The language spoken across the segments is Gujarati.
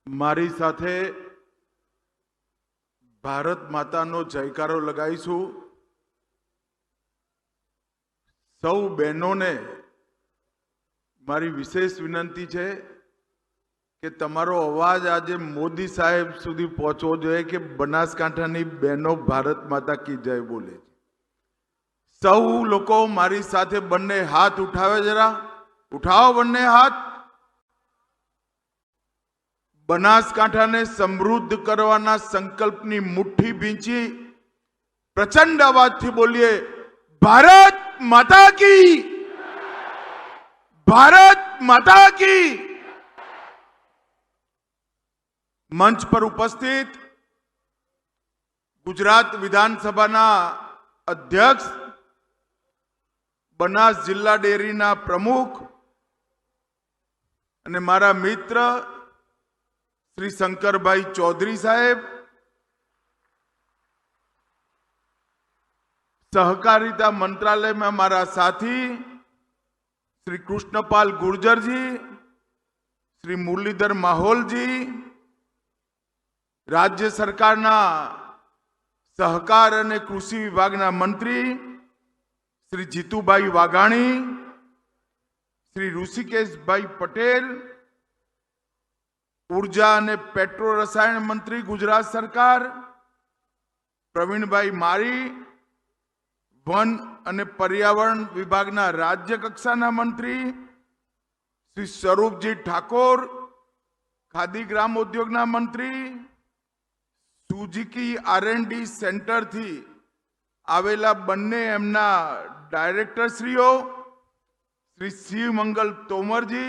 મારી સાથે ભારત માતાનો જયકારો લગાવીશું। સૌ બહેનોને મારી વિશેષ વિનંતી છે કે તમારો અવાજ આજે મોદી સાહેબ સુધી પહોંચવો જોઈએ કે બનાસકાંઠાની બહેનો ભારત માતા કી જય બોલે। સૌ લોકો મારી સાથે બંને હાથ ઉઠાવે, જરા ઉઠાવો બંને હાથ। બનાસકાંઠાને સમૃદ્ધ કરવાના સંકલ્પની મુઠ્ઠી ભીંચી પ્રચંડ અવાજથી બોલીએ, ભારત માતા કી, ભારત માતા કી। મંચ પર ઉપસ્થિત ગુજરાત વિધાનસભાના અધ્યક્ષ, બનાસ જિલ્લા ડેરીના પ્રમુખ અને મારા મિત્ર श्री शंकरभाई चौधरी साहेब, सहकारिता मंत्रालय में हमारा साथी श्री कृष्णपाल गुर्जर जी, श्री मुरलीधर माहौल जी, राज्य सरकारना सहकार और कृषि विभागना मंत्री श्री जीतूभाई वाघाणी, श्री ऋषिकेश भाई पटेल, ऊर्जा और पेट्रो रसायन मंत्री गुजरात सरकार प्रवीण भाई मारी, वन और पर्यावरण विभागना राज्य कक्षाना मंत्री श्री स्वरूप जी ठाकुर, खादी ग्राम उद्योगना मंत्री, सुजुकी R&D सेंटर थी आवेला बन्ने एमना डायरेक्टर श्रीओ श्री शिव मंगल तोमर जी,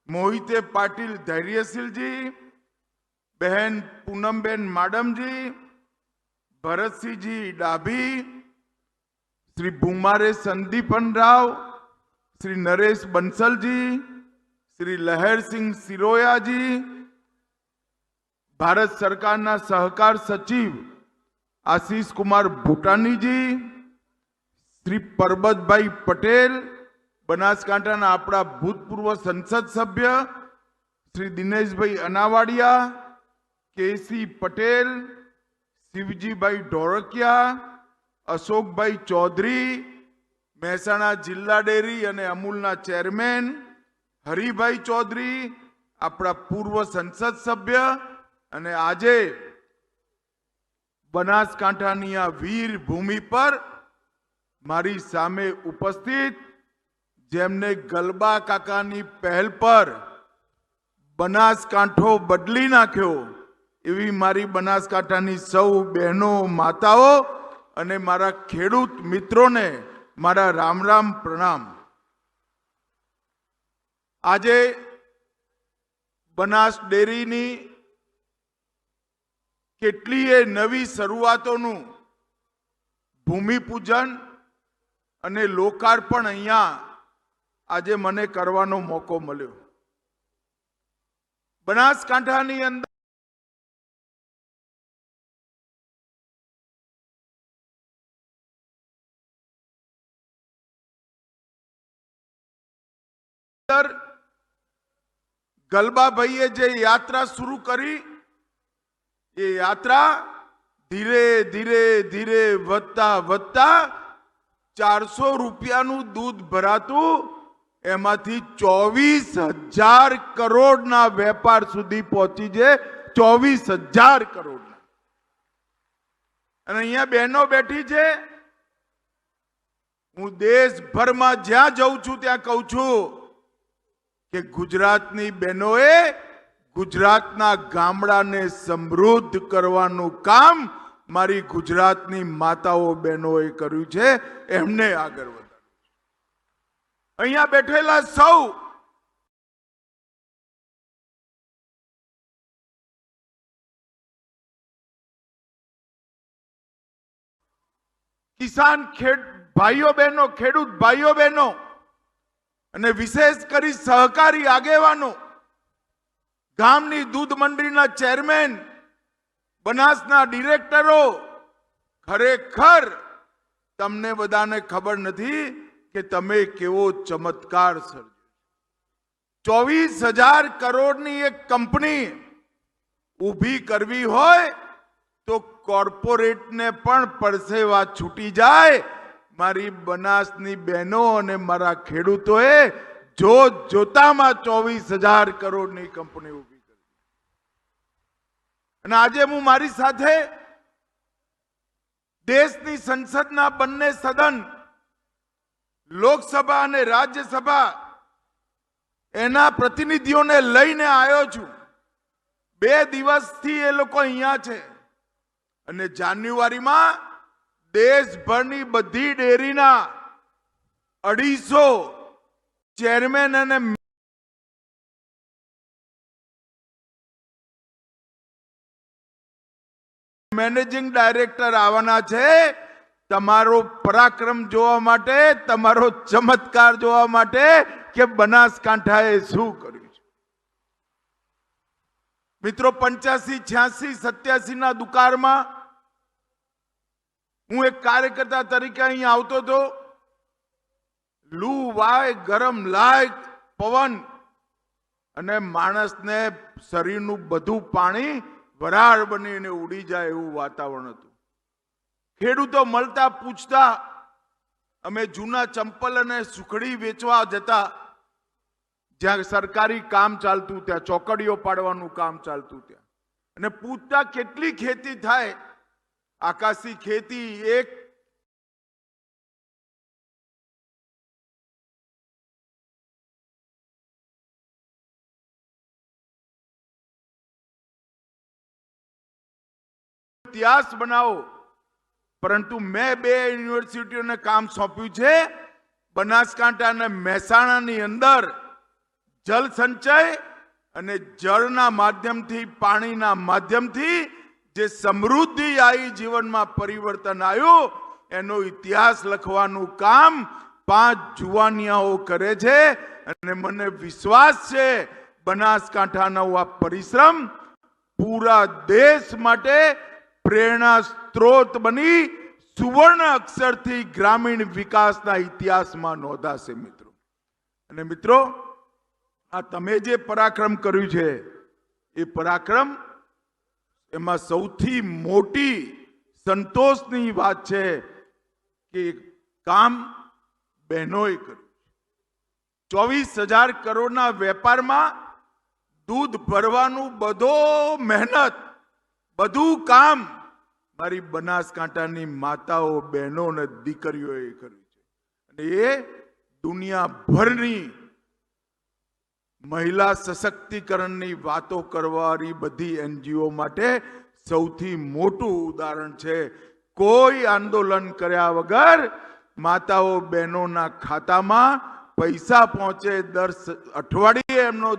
मोहिते पाटिल धैर्यशील जी, बहन पूनमबेन माडम जी, भरत सिंह जी डाभी, श्री बुमारे संदीपन राव, श्री नरेश बंसल जी, श्री लहर सिंह सिरोया जी, भारत सरकारना सहकार सचिव आशीष कुमार भूटानी जी, श्री परबत भाई पटेल, बनासकांठाना अपना भूतपूर्व संसद सभ्य श्री दिनेश भाई अनावाडिया, केसी पटेल, शिवजी भाई ढोरकिया, अशोक भाई चौधरी, मेहसाणा जिला डेरी और अमूलना चेरमेन हरिभाई चौधरी, अपना पूर्व संसद सभ्य और आजे बनासकांठानी आ वीर भूमि पर मारी सामे उपस्थित जेमने गलबा काकानी पहल पर बनासकांठो बदली नाख्यो एवी मारी बनासकांठानी सौ बहनों माताओ अने मारा खेडूत मित्रों ने मारा राम राम प्रणाम। आजे बनास डेरीनी केटलीय नवी शरूआतोनु भूमिपूजन अने लोकार्पण अहींया આજે મને કરવાનો મોકો મળ્યો। બનાસકાંઠાની અંદર ગલબાભાઈએ જે યાત્રા શરૂ કરી એ યાત્રા ધીરે ધીરે ધીરે વધતા વધતા 400 રૂપિયાનું दूध ભરાતું एमाथी 24,000 करोड़ ना वेपार सुधी पहुंची जे। 24,000 करोड़ ना अहींया बहनों बैठी छे। हूँ देशभर में ज्यां जाऊं छूं त्यां कहूं छूं के गुजरातनी बहनोए गुजरातना गामडाने समृद्ध करवानुं काम मारी गुजरातनी माताओ बहनोए कर्युं छे। एमने आगळ वधारवुं। अहींया बैठेला सौ किसान भाईओ बहनों, खेडूत भाईओ बहनों अने विशेष करी सहकारी आगेवानो, गामनी दूध मंडळीना चेरमेन, बनासना डिरेक्टरो, खरेखर तमने बधाने खबर नथी કે તમે કેવો ચમત્કાર સર્જ્યો। 24,000 કરોડની એક કંપની ઊભી કરવી હોય તો કોર્પોરેટને પણ પરસેવા છૂટી જાય. મારી બનાસની બહેનો અને મારા ખેડૂતોએ જોતામાં 24,000 કરોડની કંપની ઊભી કરી. અને આજે હું મારી સાથે દેશની સંસદના બંને સદન, લોકસભા અને રાજ્યસભા, એના પ્રતિનિધિઓને લઈને આવ્યો છું. 2 દિવસથી એ લોકો અહીંયા છે. અને જાન્યુઆરીમાં દેશભરની બધી ડેરીના 250 ચેરમેન અને મેનેજિંગ ડાયરેક્ટર આવવાના છે. તમારો પરાક્રમ જોવા માટે, તમારો ચમત્કાર જોવા માટે કે બનાસકાંઠાએ શું કર્યું છે. મિત્રો, 85, 86, 87 ના દુકાળમાં હું એક કાર્યકર્તા તરીકે અહીં આવતો હતો. લૂ વાય, ગરમ લાય, પવન, અને માણસને શરીરનું બધું પાણી વરાળ બનીને ઉડી જાય એવું વાતાવરણ હતું. ખેડૂતો મળતા પૂછતા, અમે જૂના ચંપલ અને સુખડી વેચવા જતા. જ્યાં સરકારી કામ ચાલતું, ત્યાં ચોકડીઓ પાડવાનું કામ ચાલતું, ત્યાં અને પૂછતા કેટલી ખેતી થાય. આકાશી ખેતી એક ઇતિહાસ બનાવો. પરંતુ મેં 2 યુનિવર્સિટીઓને કામ સોંપ્યું છે. બનાસકાંઠા અને મહેસાણાની અંદર જળ સંચય અને જળના માધ્યમથી, પાણીના માધ્યમથી જે સમૃદ્ધિ આવી, જીવનમાં પરિવર્તન આવ્યું, એનો ઇતિહાસ લખવાનું કામ 5 જુવાનિયાઓ કરે છે. અને મને વિશ્વાસ છે બનાસકાંઠાનો આ પરિશ્રમ પૂરા દેશ માટે પ્રેરણા સ્ત્રોત બની સુવર્ણ અક્ષરથી ગ્રામીણ વિકાસના ઇતિહાસમાં નોંધાશે. મિત્રો અને મિત્રો, આ તમે જે પરાક્રમ કર્યું છે એ પરાક્રમ, એમાં સૌથી મોટી સંતોષની વાત છે કે કામ બહેનોએ કર્યું. 24,000 કરોડના વેપારમાં દૂધ ભરવાનું બધો મહેનત, બધું કામ મારી બનાસકાંઠાની માતાઓ, બહેનો અને દીકરીઓએ કર્યું છે. અને એ દુનિયાભરની મહિલા સશક્તિકરણની વાતો કરવાની બધી એનજીઓ માટે સૌથી મોટું ઉદાહરણ છે. કોઈ આંદોલન કર્યા વગર માતાઓ, બહેનોના ખાતામાં પૈસા પહોંચે, દર અઠવાડિયે એમનો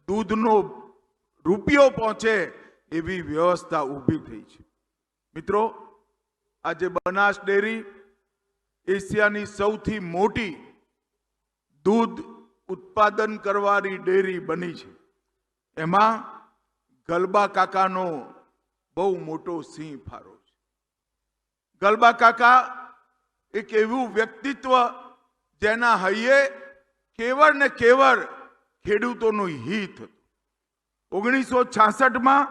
દૂધનો રૂપિયો પહોંચે, એવી વ્યવસ્થા ઊભી થઈ છે. મિત્રો, આજે બનાસ ડેરી એશિયાની સૌથી મોટી દૂધ ઉત્પાદન કરવાની ડેરી બની છે. એમાં ગલબા કાકાનો બહુ મોટો સિંહ ફાળો છે. ગલબા કાકા એક એવું વ્યક્તિત્વ જેના હૈયે કેવળ ને કેવળ ખેડૂતોનું હિત હતું. 1966માં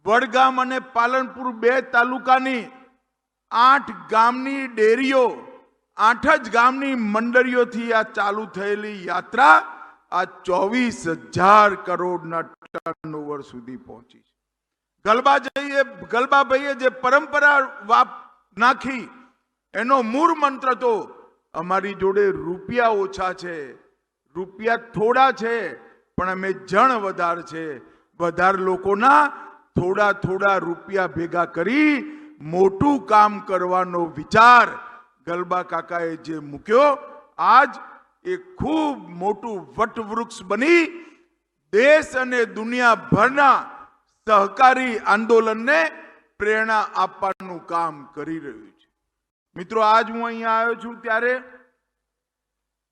વડગામ અને પાલનપુર 2 તાલુકાની 8 ગામની ડેરીઓ, 8 જ ગામની મંડળીઓથી આ ચાલુ થયેલી યાત્રા આ 24,000 કરોડના ટર્નઓવર સુધી પહોંચી છે. ગલબાભાઈએ જે પરંપરા નાખી, એનો મૂળ મંત્ર તો અમારી જોડે રૂપિયા ઓછા છે, રૂપિયા થોડા છે, પણ અમે જણ વધારે છે. વધારે લોકોના થોડા થોડા રૂપિયા ભેગા કરી મોટું કામ કરવાનો વિચાર ગલબા કાકાએ જે મૂક્યો, આજ એ ખૂબ મોટું વટવૃક્ષ બની દેશ અને દુનિયાભરના સહકારી આંદોલનને પ્રેરણા આપવાનું કામ કરી રહ્યું છે. મિત્રો, આજ હું અહીંયા આવ્યો છું ત્યારે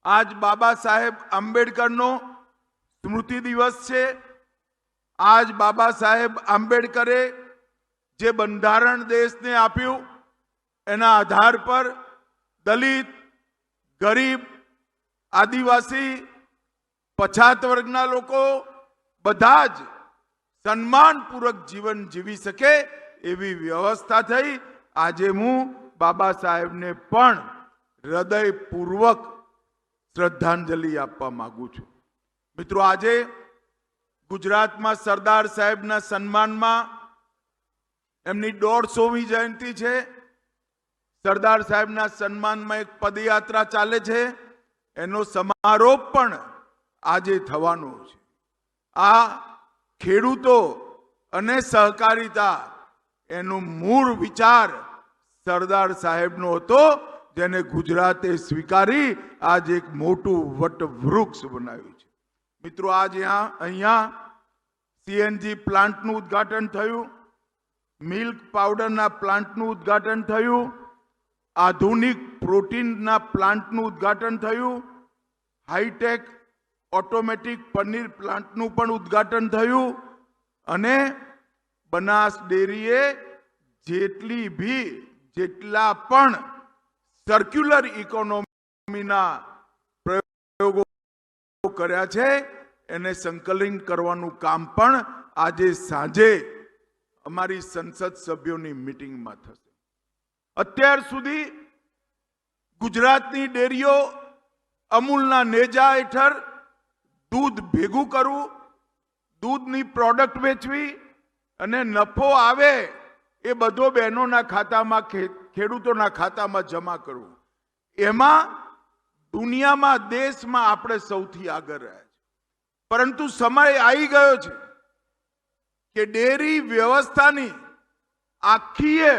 આજ બાબા સાહેબ આંબેડકરનો સ્મૃતિ દિવસ છે. આજ બાબા સાહેબ આંબેડકરે જે બંધારણ દેશને આપ્યું, એના આધાર પર દલિત, ગરીબ, આદિવાસી, પછાત વર્ગના લોકો બધા જ સન્માનપૂર્વક જીવન જીવી શકે એવી વ્યવસ્થા થઈ। આજે હું બાબા સાહેબને પણ હૃદયપૂર્વક શ્રદ્ધાંજલિ આપવા માંગુ છું। મિત્રો, આજે ગુજરાતમાં સરદાર સાહેબના સન્માનમાં એમની 150મી જયંતિ છે। સરદાર સાહેબના સન્માનમાં એક પદયાત્રા ચાલે છે, એનો સમારોહ પણ આજે થવાનો છે। આ ખેડૂતો અને સહકારિતા એનો મૂળ વિચાર સરદાર સાહેબનો હતો, જેને ગુજરાતે સ્વીકારી આજે એક મોટું વટવૃક્ષ બનાવ્યું છે। મિત્રો, આજે અહીંયા સીએનજી પ્લાન્ટનું ઉદ્ઘાટન થયું, મિલ્ક પાવડરના પ્લાન્ટનું ઉદ્ઘાટન થયું, આધુનિક પ્રોટીનના પ્લાન્ટનું ઉદ્ઘાટન થયું, હાઈટેક ઓટોમેટિક પનીર પ્લાન્ટનું પણ ઉદ્ઘાટન થયું અને બનાસ ડેરીએ જેટલા પણ સર્ક્યુલર ઇકોનોમીના પ્રયોગો કર્યા છે એને સંકલન કરવાનું કામ પણ આજે સાંજે અમારી સંસદ સભ્યોની મીટિંગમાં થશે। અત્યાર સુધી ગુજરાતની ડેરીઓ અમૂલના નેજા હેઠળ દૂધ ભેગું કરવું, દૂધની પ્રોડક્ટ વેચવી અને નફો આવે એ બધો બહેનોના ખાતામાં, ખેડૂતોના ખાતામાં જમા કરવું, એમાં દુનિયામાં, દેશમાં આપણે સૌથી આગળ રહ્યા છે। પરંતુ સમય આવી ગયો છે કે ડેરી વ્યવસ્થાની આખી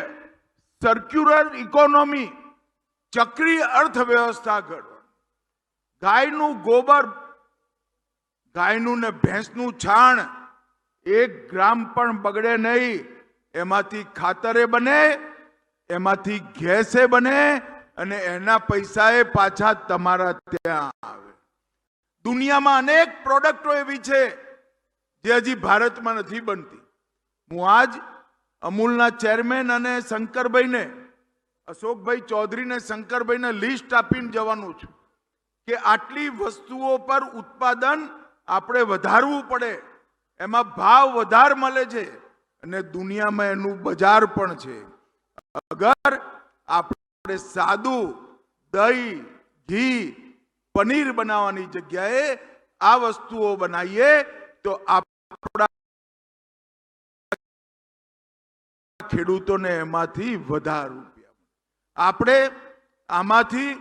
સર્ક્યુલર ઇકોનોમી, ચક્રીય અર્થવ્યવસ્થા ઘડવા, ગાયનું ગોબર, ગાયનું ને ભેંસનું છાણ 1 ગ્રામ પણ બગડે નહીં, એમાંથી ખાતરે બને, એમાંથી ગેસે બને અને એના પૈસાએ પાછા તમારા ત્યાં આવે। દુનિયામાં અનેક પ્રોડક્ટો એવી છે જે હજી ભારતમાં નથી બનતી। હું આજ અમૂલના ચેરમેન અને શંકરભાઈને, અશોકભાઈ ચૌધરીને શંકરભાઈને લિસ્ટ આપીને જવાનું છું કે આટલી વસ્તુઓ પર ઉત્પાદન આપણે વધારવું પડે, એમાં ભાવ વધારે મળે છે અને દુનિયામાં એનું બજાર પણ છે। અગર આપણે સાદું દહીં, ઘી, પનીર બનાવવાની જગ્યાએ આ વસ્તુઓ બનાવીએ તો આપણા ખેડૂતોને એમાંથી વધારે રૂપિયા, આપણે આમાંથી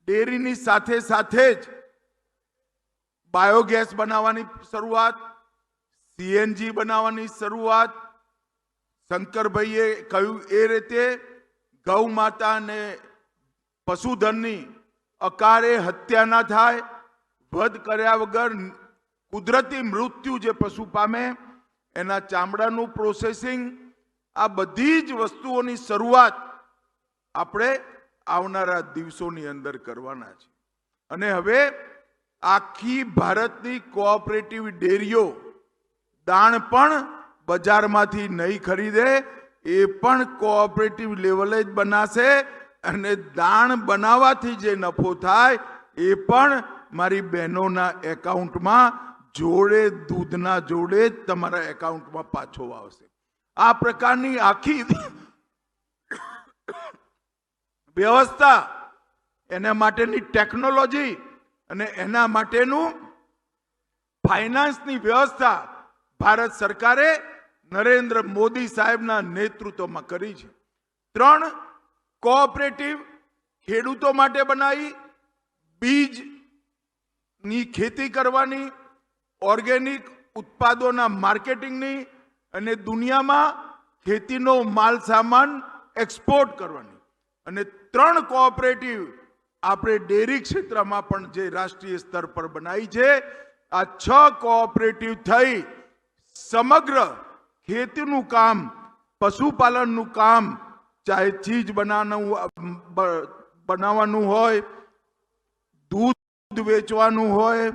ડેરીની સાથે સાથે જ બાયોગેસ બનાવવાની શરૂઆત, સીએનજી બનાવવાની શરૂઆત, શંકરભાઈએ કહ્યું એ રીતે ગૌ માતા અને પશુધનની અકાળે હત્યા ના થાય, વધ કર્યા વગર કુદરતી મૃત્યુ જે પશુ પામે એના ચામડાનું પ્રોસેસિંગ, આ બધી જ વસ્તુઓની શરૂઆત આપણે આવનારા દિવસોની અંદર કરવાના છે। અને હવે આખી ભારતની કોઓપરેટિવ ડેરીઓ દાણ પણ બજારમાંથી નહીં ખરીદે, એ પણ કોઓપરેટિવ લેવલે જ બનાશે અને દાણ બનાવવાથી જે નફો થાય એ પણ મારી બહેનોના એકાઉન્ટમાં જોડે, દૂધના જોડે જ તમારા એકાઉન્ટમાં પાછો આવશે। આ પ્રકારની આખી વ્યવસ્થા, એના માટેની ટેકનોલોજી અને એના માટેનું ફાઇનાન્સની વ્યવસ્થા ભારત સરકારે નરેન્દ્ર મોદી સાહેબના નેતૃત્વમાં કરી છે। 3 કોઓપરેટિવ ખેડૂતો માટે બનાવી, બીજની ખેતી કરવાની, ઓર્ગેનિક ઉત્પાદનોના માર્કેટિંગની અને દુનિયામાં ખેતીનો માલ સામાન એક્સપોર્ટ કરવાની, અને 3 કોઓપરેટિવ આપણે ડેરી ક્ષેત્રમાં પણ જે રાષ્ટ્રીય સ્તર પર બનાવી છે। આ 6 કોઓપરેટિવ થઈ સમગ્ર ખેતીનું કામ, પશુપાલનનું કામ, ચાહે ચીજ બનાવવાનું હોય, દૂધ વેચવાનું હોય,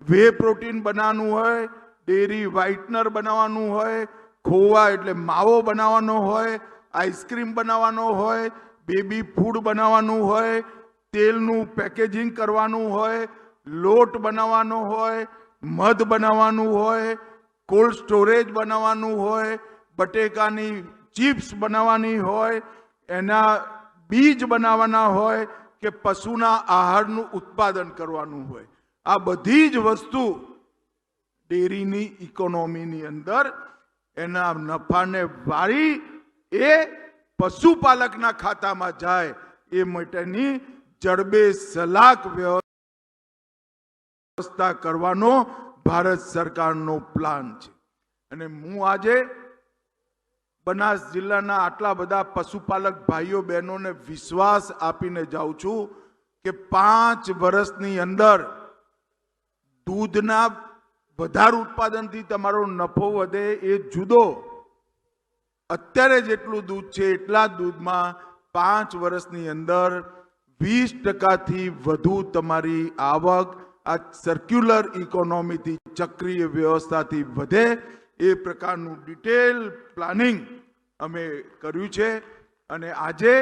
વે પ્રોટીન બનાવવાનું હોય, ડેરી વ્હાઇટનર બનાવવાનું હોય, ખોવા એટલે માવો બનાવવાનો હોય, આઈસ્ક્રીમ બનાવવાનો હોય, બેબી ફૂડ બનાવવાનું હોય, તેલનું પેકેજિંગ કરવાનું હોય, લોટ બનાવવાનો હોય, મધ બનાવવાનું હોય, કોલ્ડ સ્ટોરેજ બનાવવાનું હોય, બટેકાની ચિપ્સ બનાવવાની હોય, એના બીજ બનાવવાના હોય કે પશુના આહારનું ઉત્પાદન કરવાનું હોય, આ બધી જ વસ્તુ ડેરીની ઇકોનોમીની અંદર એના નફાને વાળી એ પશુપાલકના ખાતામાં જાય એ માટેની જડબે સલાક વ્યવસ્થા કરવાનો ભારત સરકારનો પ્લાન છે. અને હું આજે બનાસ જિલ્લાના આટલા બધા પશુપાલક ભાઈઓ બહેનોને વિશ્વાસ આપીને જાઉં છું કે 5 વર્ષની અંદર દૂધના વધારે ઉત્પાદનથી તમારો નફો વધે એ જુદો, અત્યારે જેટલું દૂધ છે એટલા દૂધમાં 5 વર્ષની અંદર 20% વધુ તમારી આવક આ સર્ક્યુલર ઇકોનોમીથી, ચક્રીય વ્યવસ્થાથી વધે એ પ્રકારનું ડિટેલ પ્લાનિંગ અમે કર્યું છે. અને આજે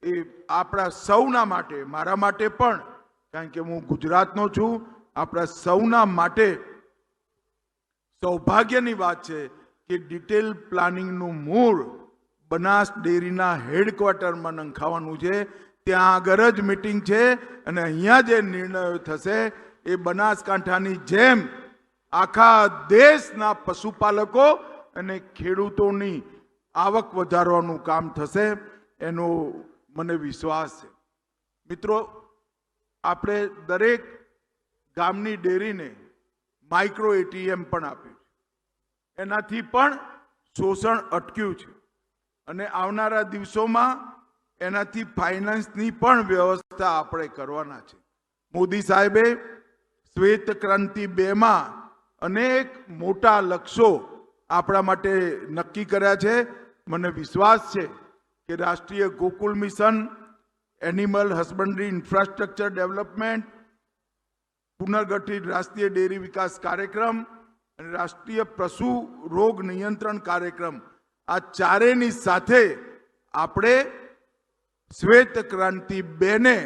એ આપણા સૌના માટે, મારા માટે પણ, કારણ કે હું ગુજરાતનો છું, આપણા સૌના માટે સૌભાગ્યની વાત છે કે ડિટેલ પ્લાનિંગનું મૂળ બનાસ ડેરીના હેડક્વાર્ટરમાં નંખાવાનું છે. ત્યાં આગળ જ મીટિંગ છે અને અહીંયા જે નિર્ણયો થશે એ બનાસકાંઠાની જેમ આખા દેશના પશુપાલકો અને ખેડૂતોની આવક વધારવાનું કામ થશે એનો મને વિશ્વાસ છે. મિત્રો, આપણે દરેક ગામની ડેરીને માઇક્રો એટીએમ પણ આપ્યું છે, એનાથી પણ શોષણ અટક્યું છે અને આવનારા દિવસોમાં એનાથી ફાઇનાન્સની પણ વ્યવસ્થા આપણે કરવાના છે. મોદી સાહેબે શ્વેત ક્રાંતિ 2માં અનેક મોટા લક્ષ્યો આપણા માટે નક્કી કર્યા છે. મને વિશ્વાસ છે કે રાષ્ટ્રીય Gokul mission, animal husbandry infrastructure development, પુનર્ગઠિત રાષ્ટ્રીય ડેરી વિકાસ કાર્યક્રમ અને રાષ્ટ્રીય પશુ રોગ નિયંત્રણ કાર્યક્રમ, આ ચારેયની સાથે આપણે શ્વેત ક્રાંતિ 2ને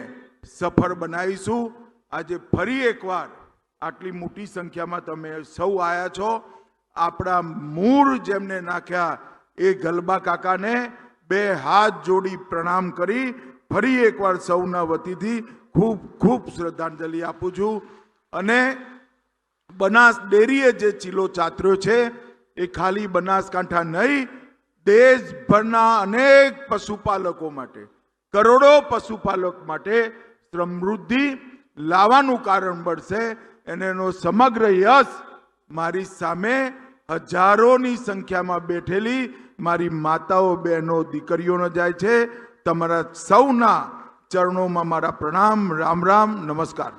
સફળ બનાવીશું. આજે ફરી એકવાર આટલી મોટી સંખ્યામાં તમે સૌ આવ્યા છો. આપણા મૂળ જેમને નાખ્યા એ ગલબા કાકાને 2 હાથ જોડી પ્રણામ કરી ફરી એકવાર સૌના વતીથી ખૂબ ખૂબ શ્રદ્ધાંજલિ આપું છું. અને બનાસ ડેરીએ જે ચીલો ચાતર્યો છે એ ખાલી બનાસકાંઠા નહીં, દેશભરના અનેક પશુપાલકો માટે, કરોડો પશુપાલક માટે સમૃદ્ધિ લાવવાનું કારણ બનશે. અને એનો સમગ્ર યશ મારી સામે હજારોની સંખ્યામાં બેઠેલી મારી માતાઓ, બહેનો, દીકરીઓને જાય છે. તમારા સૌના ચરણોમાં મારા પ્રણામ. રામ રામ, નમસ્કાર.